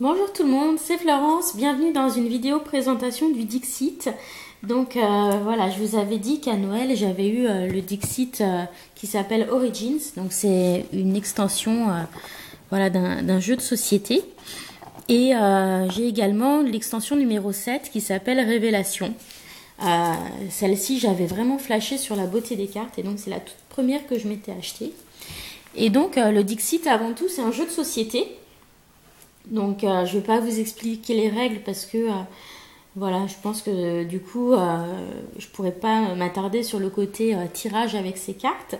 Bonjour tout le monde, c'est Florence, bienvenue dans une vidéo présentation du Dixit. Donc voilà, je vous avais dit qu'à Noël j'avais eu le Dixit qui s'appelle Origins. Donc c'est une extension voilà, d'un jeu de société. Et j'ai également l'extension numéro 7 qui s'appelle Révélation. Celle-ci j'avais vraiment flashé sur la beauté des cartes et donc c'est la toute première que je m'étais achetée. Et donc le Dixit avant tout c'est un jeu de société. Donc je ne vais pas vous expliquer les règles parce que voilà, je pense que du coup je pourrais pas m'attarder sur le côté tirage avec ces cartes.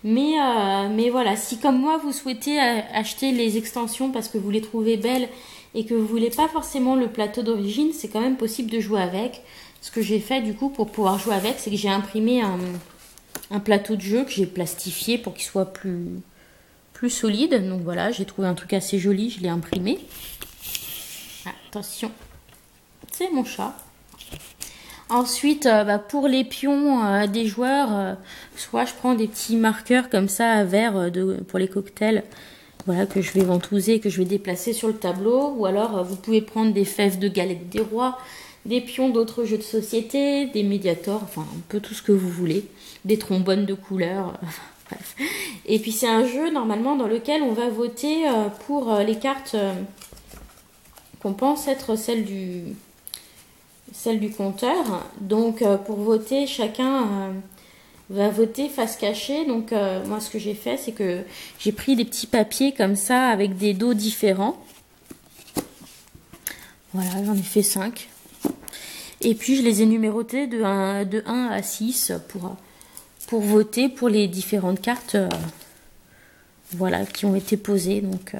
Mais voilà, si comme moi vous souhaitez acheter les extensions parce que vous les trouvez belles et que vous voulez pas forcément le plateau d'origine, c'est quand même possible de jouer avec. Ce que j'ai fait du coup pour pouvoir jouer avec, c'est que j'ai imprimé un plateau de jeu que j'ai plastifié pour qu'il soit plus solide. Donc voilà, j'ai trouvé un truc assez joli, je l'ai imprimé. Attention, c'est mon chat. Ensuite, pour les pions des joueurs, soit je prends des petits marqueurs comme ça à verre pour les cocktails, voilà, que je vais ventouser, que je vais déplacer sur le tableau. Ou alors vous pouvez prendre des fèves de galette des rois, des pions d'autres jeux de société, des médiators, enfin un peu tout ce que vous voulez, des trombones de couleur. Bref. Et puis c'est un jeu normalement dans lequel on va voter pour les cartes qu'on pense être celles du compteur. Donc pour voter, chacun va voter face cachée. Donc moi ce que j'ai fait, c'est que j'ai pris des petits papiers comme ça avec des dos différents. Voilà, j'en ai fait 5. Et puis je les ai numérotés de 1 à 6 pour voter pour les différentes cartes voilà, qui ont été posées. Donc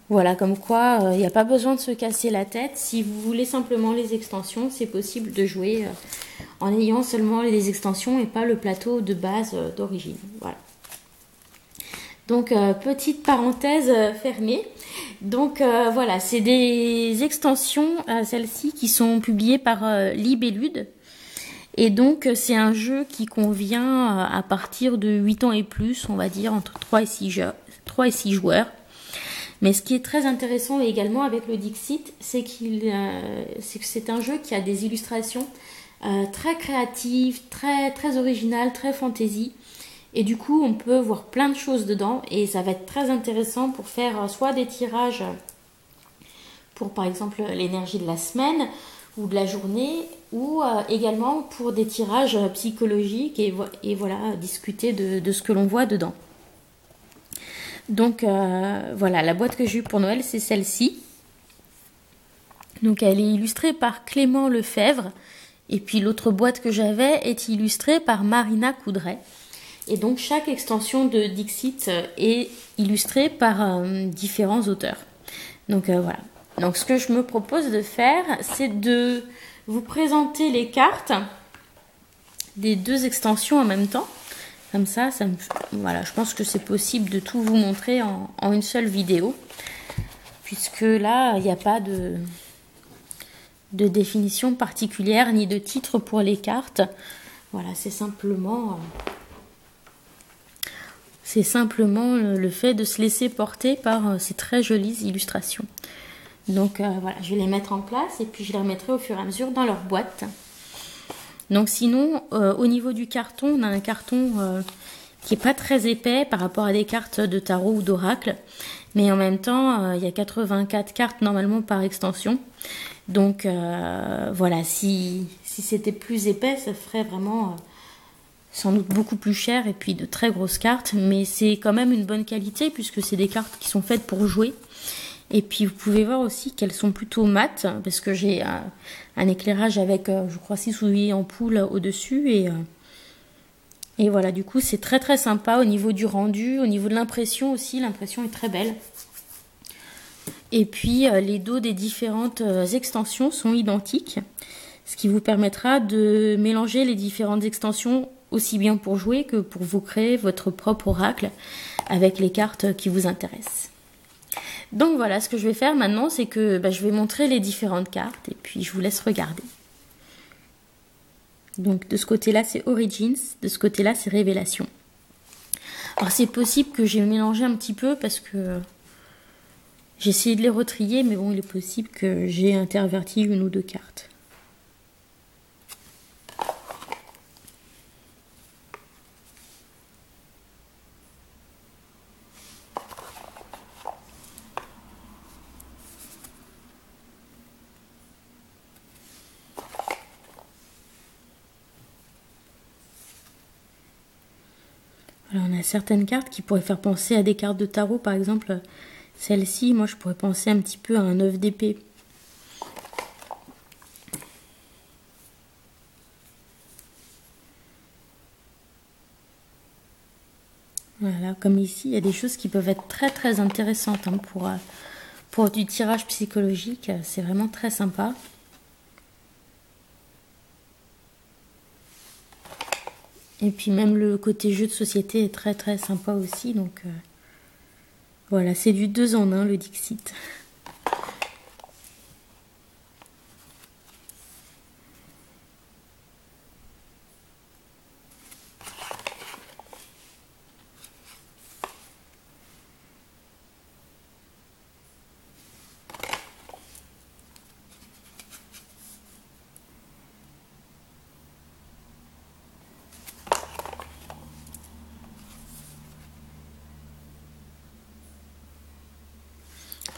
voilà, comme quoi il n'y a pas besoin de se casser la tête. Si vous voulez simplement les extensions, c'est possible de jouer en ayant seulement les extensions et pas le plateau de base d'origine. Voilà. Donc petite parenthèse fermée. Donc voilà, c'est des extensions, celles-ci, qui sont publiées par Libellude. Et donc c'est un jeu qui convient à partir de 8 ans et plus, on va dire entre 3 et 6 joueurs. Mais ce qui est très intéressant également avec le Dixit, c'est que c'est un jeu qui a des illustrations très créatives, très originales, très fantasy. Et du coup, on peut voir plein de choses dedans et ça va être très intéressant pour faire soit des tirages pour par exemple l'énergie de la semaine ou de la journée, ou également pour des tirages psychologiques et voilà, discuter de ce que l'on voit dedans. Donc voilà, la boîte que j'ai eue pour Noël, c'est celle-ci. Donc elle est illustrée par Clément Lefebvre. Et puis l'autre boîte que j'avais est illustrée par Marina Coudray. Et donc chaque extension de Dixit est illustrée par différents auteurs. Donc voilà. Donc ce que je me propose de faire, c'est de vous présenter les cartes des deux extensions en même temps. Comme ça voilà, je pense que c'est possible de tout vous montrer en une seule vidéo. Puisque là, il n'y a pas de définition particulière ni de titre pour les cartes. Voilà, c'est simplement le fait de se laisser porter par ces très jolies illustrations. Donc voilà, je vais les mettre en place et puis je les remettrai au fur et à mesure dans leur boîte. Donc sinon, au niveau du carton, on a un carton qui n'est pas très épais par rapport à des cartes de tarot ou d'oracle. Mais en même temps, il y a 84 cartes normalement par extension. Donc voilà, si c'était plus épais, ça ferait vraiment sans doute beaucoup plus cher et puis de très grosses cartes. Mais c'est quand même une bonne qualité puisque c'est des cartes qui sont faites pour jouer. Et puis vous pouvez voir aussi qu'elles sont plutôt mates parce que j'ai un éclairage avec je crois 6 ou 8 ampoules au-dessus et voilà, du coup c'est très très sympa au niveau du rendu, au niveau de l'impression aussi, l'impression est très belle. Et puis les dos des différentes extensions sont identiques, ce qui vous permettra de mélanger les différentes extensions aussi bien pour jouer que pour vous créer votre propre oracle avec les cartes qui vous intéressent. Donc voilà, ce que je vais faire maintenant, c'est que je vais montrer les différentes cartes et puis je vous laisse regarder. Donc de ce côté-là, c'est Origins, de ce côté-là, c'est Révélation. Alors c'est possible que j'ai mélangé un petit peu parce que J'ai essayé de les retrier, mais bon, il est possible que j'ai interverti une ou deux cartes. Alors, on a certaines cartes qui pourraient faire penser à des cartes de tarot, par exemple. Celle-ci, moi, je pourrais penser un petit peu à un 9 d'épée. Voilà, comme ici, il y a des choses qui peuvent être très très intéressantes hein, pour du tirage psychologique. C'est vraiment très sympa. Et puis même le côté jeu de société est très très sympa aussi. Donc voilà, c'est du 2 en 1 le Dixit.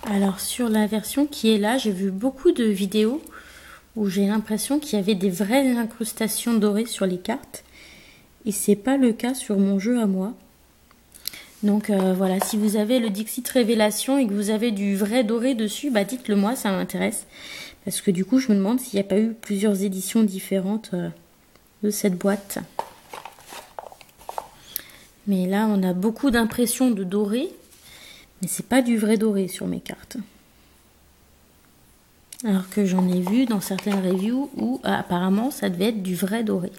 Alors sur la version qui est là, j'ai vu beaucoup de vidéos où j'ai l'impression qu'il y avait des vraies incrustations dorées sur les cartes. Et c'est pas le cas sur mon jeu à moi. Donc voilà, si vous avez le Dixit Révélation et que vous avez du vrai doré dessus, bah dites-le moi, ça m'intéresse. Parce que du coup, je me demande s'il n'y a pas eu plusieurs éditions différentes de cette boîte. Mais là, on a beaucoup d'impressions de doré. Mais c'est pas du vrai doré sur mes cartes. Alors que j'en ai vu dans certaines reviews où apparemment ça devait être du vrai doré.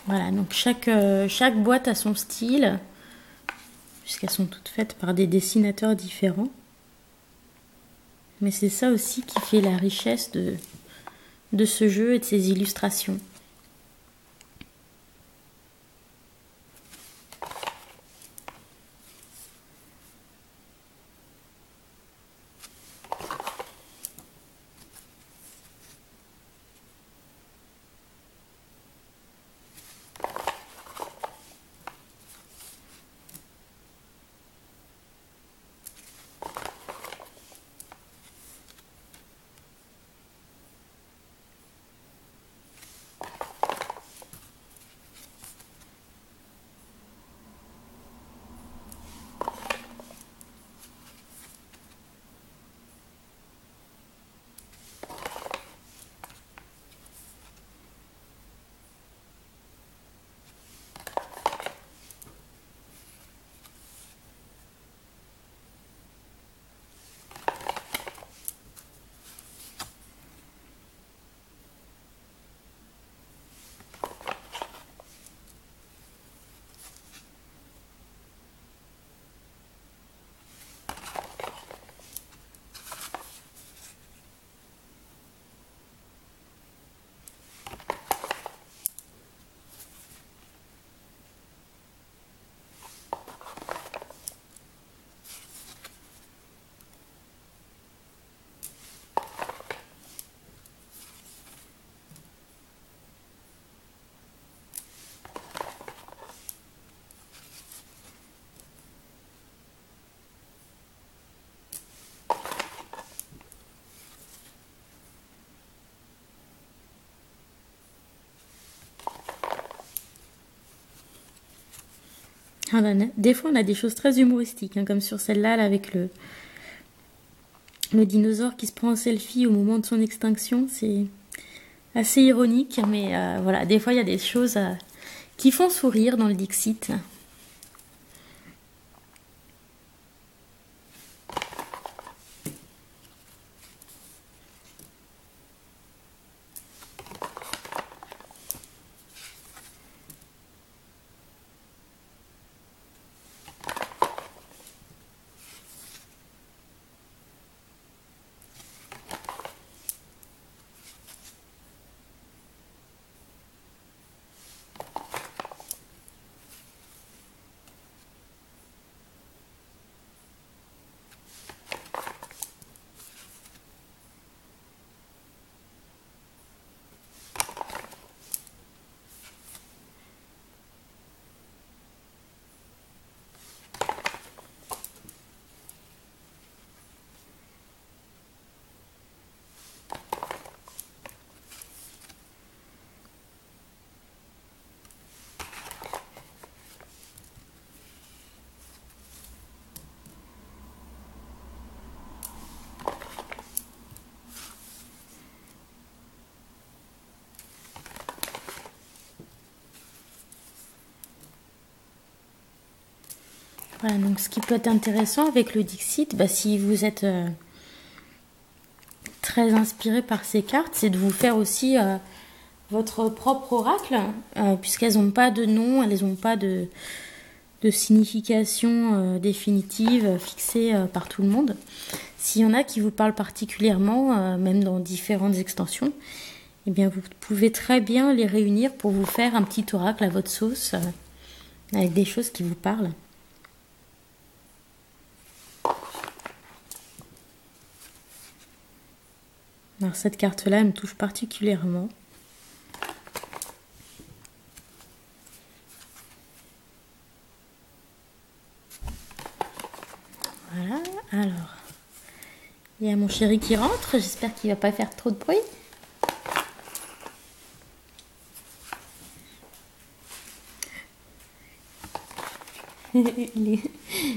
Voilà, donc chaque boîte a son style, puisqu'elles sont toutes faites par des dessinateurs différents. Mais c'est ça aussi qui fait la richesse de ce jeu et de ses illustrations. Ah ben, des fois, on a des choses très humoristiques, hein, comme sur celle-là, là, avec le dinosaure qui se prend en selfie au moment de son extinction. C'est assez ironique, mais voilà, des fois, il y a des choses qui font sourire dans le Dixit. Voilà, donc ce qui peut être intéressant avec le Dixit, bah, si vous êtes très inspiré par ces cartes, c'est de vous faire aussi votre propre oracle, puisqu'elles n'ont pas de nom, elles n'ont pas de signification définitive fixée par tout le monde. S'il y en a qui vous parlent particulièrement, même dans différentes extensions, eh bien vous pouvez très bien les réunir pour vous faire un petit oracle à votre sauce, avec des choses qui vous parlent. Alors cette carte-là, elle me touche particulièrement. Voilà, alors, il y a mon chéri qui rentre, j'espère qu'il ne va pas faire trop de bruit.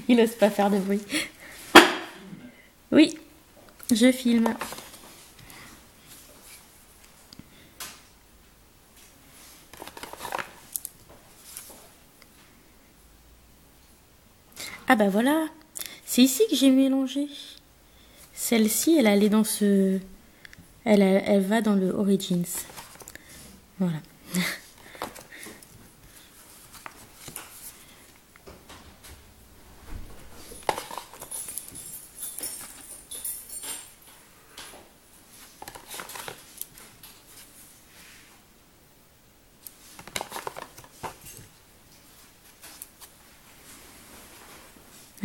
Il n'ose pas faire de bruit. Oui, je filme. Ah bah voilà, c'est ici que j'ai mélangé. Celle-ci, elle allait dans ce... Elle va dans le Origins. Voilà.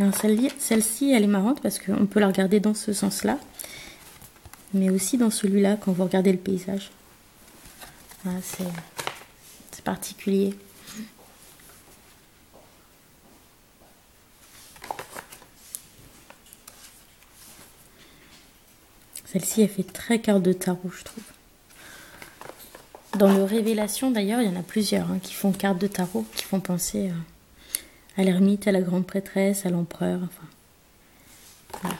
Alors celle-ci, elle est marrante parce qu'on peut la regarder dans ce sens-là, mais aussi dans celui-là quand vous regardez le paysage. Voilà, c'est particulier. Celle-ci, elle fait très carte de tarot, je trouve. Dans le Révélation, d'ailleurs, il y en a plusieurs qui font carte de tarot, qui font penser à l'ermite, à la grande prêtresse, à l'empereur, enfin. Voilà.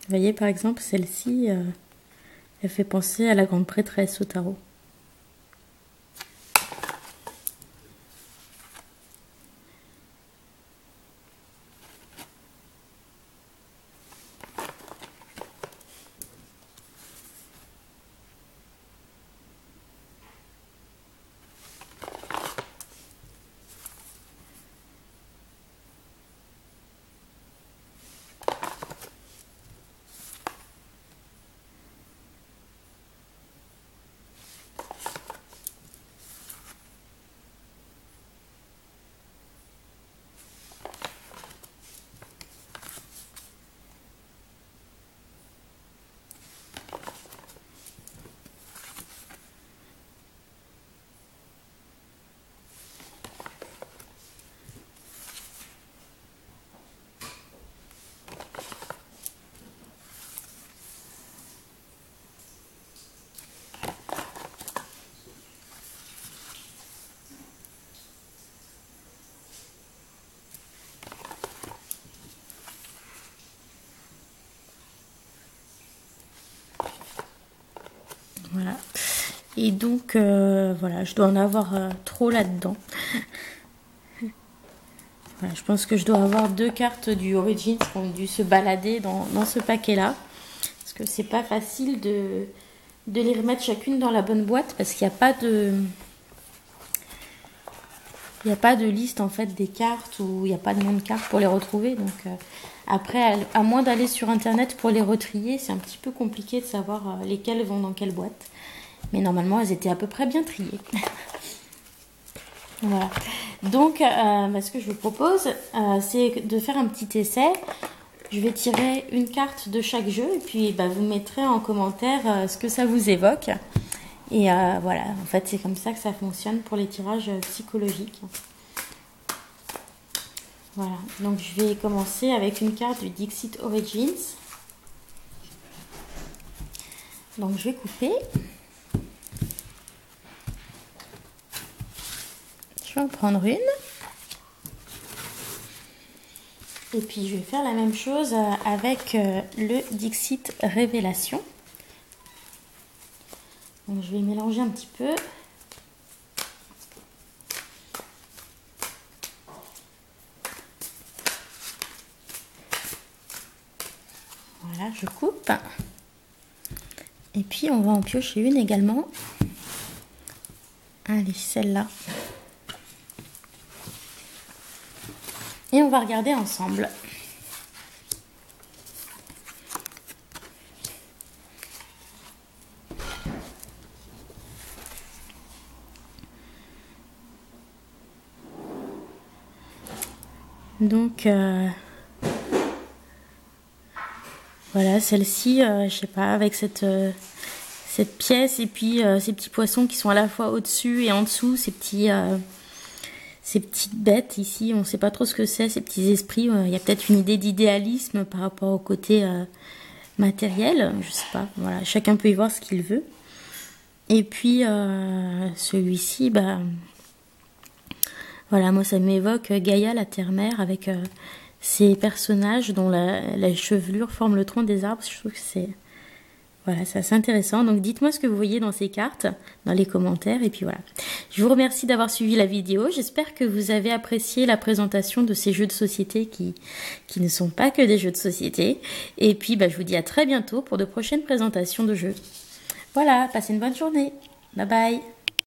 Vous voyez, par exemple, celle-ci, elle fait penser à la grande prêtresse au tarot. Voilà. Et donc, voilà, je dois en avoir trop là-dedans. Voilà, je pense que je dois avoir 2 cartes du Origins qui ont dû se balader dans ce paquet-là. Parce que c'est pas facile de les remettre chacune dans la bonne boîte parce qu'il n'y a pas de... Il n'y a pas de liste en fait des cartes ou il n'y a pas de nom de cartes pour les retrouver. Donc après, à moins d'aller sur internet pour les retrier, c'est un petit peu compliqué de savoir lesquelles vont dans quelle boîte. Mais normalement, elles étaient à peu près bien triées. Voilà. Donc, ce que je vous propose, c'est de faire un petit essai. Je vais tirer une carte de chaque jeu et puis vous mettrez en commentaire ce que ça vous évoque. Et voilà, en fait, c'est comme ça que ça fonctionne pour les tirages psychologiques. Voilà, donc je vais commencer avec une carte du Dixit Origins. Donc je vais couper. Je vais en prendre une. Et puis je vais faire la même chose avec le Dixit Révélation. Donc je vais mélanger un petit peu. Voilà, je coupe. Et puis on va en piocher une également. Allez, celle-là. Et on va regarder ensemble. Donc voilà, celle-ci, je sais pas, avec cette pièce et puis ces petits poissons qui sont à la fois au-dessus et en dessous, ces petites bêtes ici, on ne sait pas trop ce que c'est, ces petits esprits. Il y a peut-être une idée d'idéalisme par rapport au côté matériel, je sais pas. Voilà, chacun peut y voir ce qu'il veut. Et puis celui-ci, bah voilà, moi ça m'évoque Gaïa, la terre-mère, avec ces personnages dont la chevelure forme le tronc des arbres. Je trouve que c'est voilà, c'est assez intéressant. Donc dites-moi ce que vous voyez dans ces cartes, dans les commentaires. Et puis voilà. Je vous remercie d'avoir suivi la vidéo. J'espère que vous avez apprécié la présentation de ces jeux de société qui ne sont pas que des jeux de société. Et puis bah, je vous dis à très bientôt pour de prochaines présentations de jeux. Voilà, passez une bonne journée. Bye bye.